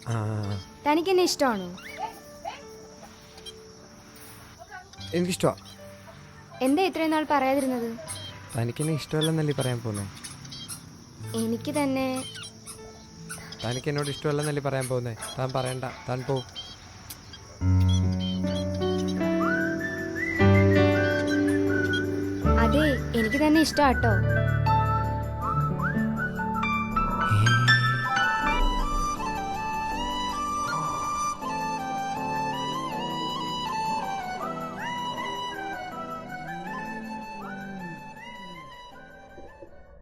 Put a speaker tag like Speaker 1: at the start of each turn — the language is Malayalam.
Speaker 1: ആ
Speaker 2: തനിക്ക് എന്നെ ഇഷ്ടമാണോ?
Speaker 1: എനിക്കിഷ്ടമാണ്.
Speaker 2: എന്താ ഇത്രയും നാൾ പറയാതിരുന്നത്?
Speaker 1: തനിക്കെന്നെ ഇഷ്ടമല്ലെന്നല്ലേ പറയാൻ പോകുന്നത്?
Speaker 2: എനിക്ക് തന്നെ.
Speaker 1: തനിക്ക് എന്നോട് ഇഷ്ടമല്ലെന്നല്ലേ പറയാൻ പോകുന്നത്? താൻ പറയണ്ട, താൻ പോ.
Speaker 2: അതെ, എനിക്ക് തന്നെ ഇഷ്ടമാട്ടോ.